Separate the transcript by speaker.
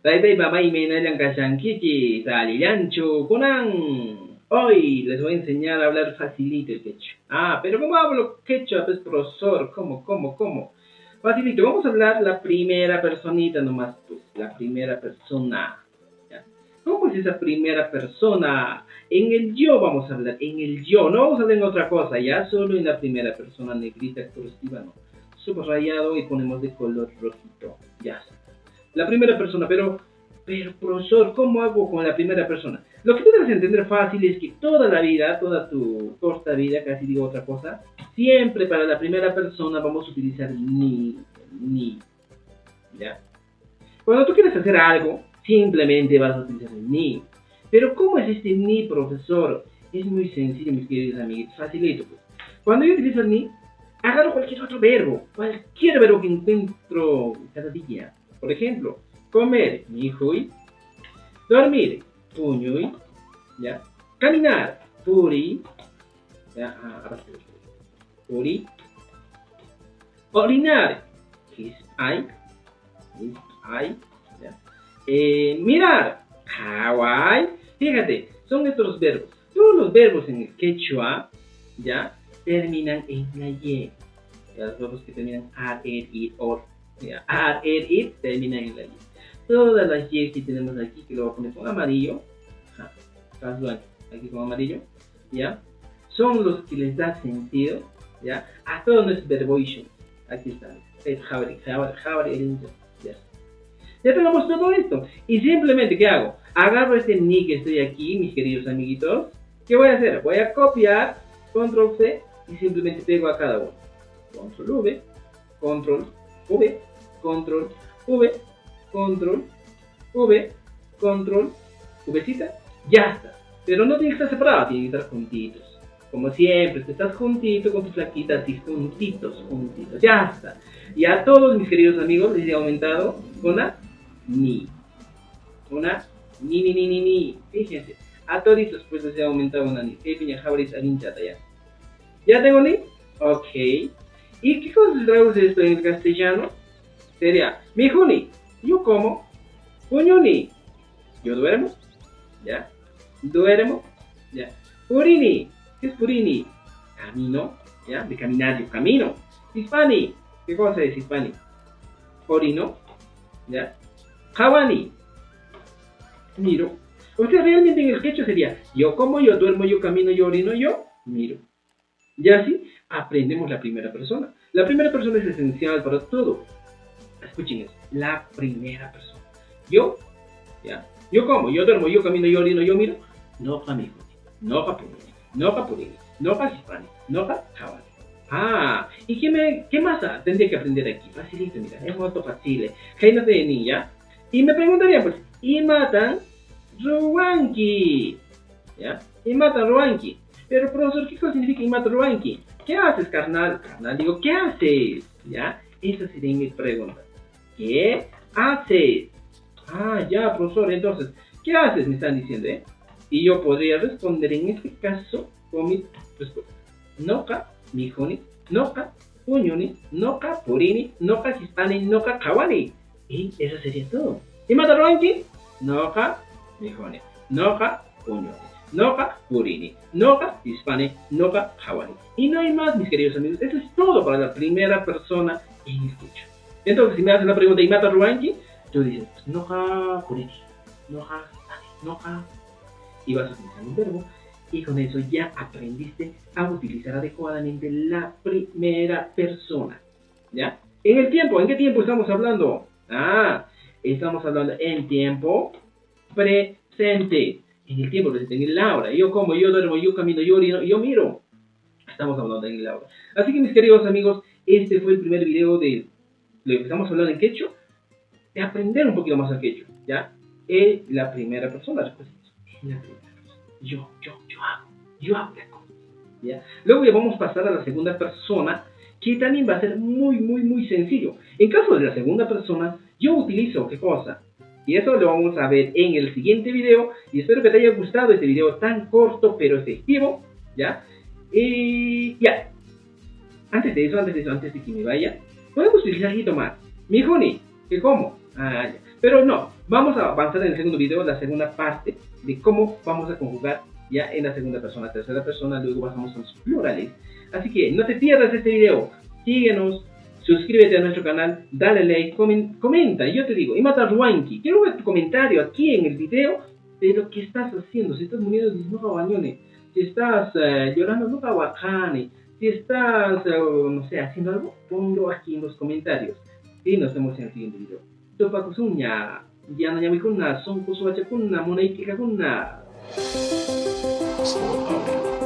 Speaker 1: Bye mamá y mena kiki, salilancho, kunan. Hoy les voy a enseñar a hablar facilito el quechua. Pero ¿cómo hablo quechua, pues, profesor? ¿Cómo? Facilito, vamos a hablar la primera personita nomás, pues, la primera persona. ¿Ya? ¿Cómo es esa primera persona? En el yo vamos a hablar, en el yo, no vamos a hablar en otra cosa, ya solo en la primera persona, negrita, cursiva, no. Subrayado y ponemos de color rojito, ya está. La primera persona, pero profesor, ¿cómo hago con la primera persona? Lo que tú debes entender fácil es que toda la vida, toda tu corta vida, casi digo otra cosa, siempre para la primera persona vamos a utilizar ni, ¿ya? Cuando tú quieres hacer algo, simplemente vas a utilizar el ni. Pero ¿cómo es este ni, profesor? Es muy sencillo, mis queridos amigos, facilito, pues. Cuando yo utilizo el ni, agarro cualquier otro verbo, cualquier verbo que encuentro cada día. Por ejemplo, comer, mijuy, dormir, puñuy, ¿ya? Caminar, puri, ¿ya? Puri, orinar, ay, ¿ya? Mirar, kawaii. Fíjate, son estos verbos. Todos los verbos en el quechua, ¿ya? Terminan en la y. Los verbos que terminan ar, ir, or. Ar, ir, terminan en la y. Todas las y que tenemos aquí, que lo voy a poner con amarillo, casual, aquí con amarillo, ¿ya? Son los que les da sentido, ¿ya? A todo nuestro verboation. Aquí está. Ya tenemos todo esto. Y simplemente, ¿qué hago? Agarro este ni que estoy aquí, mis queridos amiguitos. ¿Qué voy a hacer? Voy a copiar, control C, y simplemente pego a cada uno. Control V, control V, control V, control V, control Vcita, ya está. Pero no tiene que estar separado, tiene que estar juntitos. Como siempre, tú estás juntito con tu flaquita, así juntitos, ya está. Y a todos mis queridos amigos les he aumentado una ni. Una ni. Fíjense, a toditos pues les he aumentado una ni. ¿Ya tengo ni? Ok. ¿Y qué cosa traduce esto en castellano? Sería, mi juni, yo como, puñuni, yo duermo, ¿ya? Duermo, ¿ya? Purini, ¿qué es purini? Camino, ¿ya? De caminar, yo camino. Hispani, ¿qué cosa es hispani? Orino, ¿ya? Hawani, miro. O sea, realmente en el quechua sería, yo como, yo duermo, yo camino, yo orino, yo miro. Y así aprendemos la primera persona. La primera persona es esencial para todo. Escuchen eso, la primera persona. Yo, ¿ya? Yo como, yo duermo, yo camino, yo orino, yo miro. No pa' mi juni, no pa' purini, no pa' purini, no pa' hispani, no pa' hawani. ¿Y qué más tendría que aprender aquí? Facilito, mira, es muy fácil. Jaina de niña. Y me preguntaría, pues, ¿y matan ruanki? ¿Ya? ¿Y matan ruanki? Pero, profesor, ¿qué cosa significa Imata Ruanki? ¿Qué haces, carnal? Carnal, digo, ¿qué haces? ¿Ya? Esa sería mi pregunta. ¿Qué haces? Ya, profesor, entonces, ¿qué haces? Me están diciendo, ¿eh? Y yo podría responder en este caso con mi respuesta. Noka, mijoni, noka, puñoni, noka, purini, noka, hispani, noka, kawani. Y eso sería todo. ¿Imata Ruanki? Noka, mijoni, noka, puñoni. Noka, purini, noka, hispani, noka, hawani. Y no hay más, mis queridos amigos. Eso es todo para la primera persona en el quechua. Entonces, si me hacen la pregunta y mata ruanki, tú dices, noka, purini, noka, hispani, noka. Y vas a utilizar un verbo. Y con eso ya aprendiste a utilizar adecuadamente la primera persona. ¿Ya? En el tiempo, ¿en qué tiempo estamos hablando? Estamos hablando en tiempo presente. En el tiempo presente, en el ahora. Yo como, yo duermo, yo camino, yo orino, yo miro. Estamos hablando en el ahora. Así que, mis queridos amigos, este fue el primer video de lo que estamos hablando en quechua. De aprender un poquito más el quechua, ¿ya? La primera persona, después la primera persona. Yo hago la cosa, ¿ya? Luego ya vamos a pasar a la segunda persona, que también va a ser muy sencillo. En caso de la segunda persona, yo utilizo, ¿qué cosa? Y eso lo vamos a ver en el siguiente video. Y espero que te haya gustado este video tan corto pero efectivo, ¿ya? Y ya. Antes de que me vaya, podemos utilizar jitomate. Mi juni, ¿qué como? Ya. Pero no, Vamos a avanzar en el segundo video, la segunda parte de cómo vamos a conjugar ya en la segunda persona, tercera persona, luego pasamos a los plurales. Así que no te pierdas este video, síguenos, suscríbete a nuestro canal, dale like, comenta. Y yo te digo, Imata Ruanki, quiero ver tu comentario aquí en el video de lo que estás haciendo. Si estás muriendo, no cabañones. Si estás llorando, no cabajane. Si estás, no sé, haciendo algo, ponlo aquí en los comentarios. Y nos vemos en el siguiente video. Topa kusunya, Diana Yamikuna, Son Kusuacha Kuna, Monaitika Kuna.
Speaker 2: Slow down.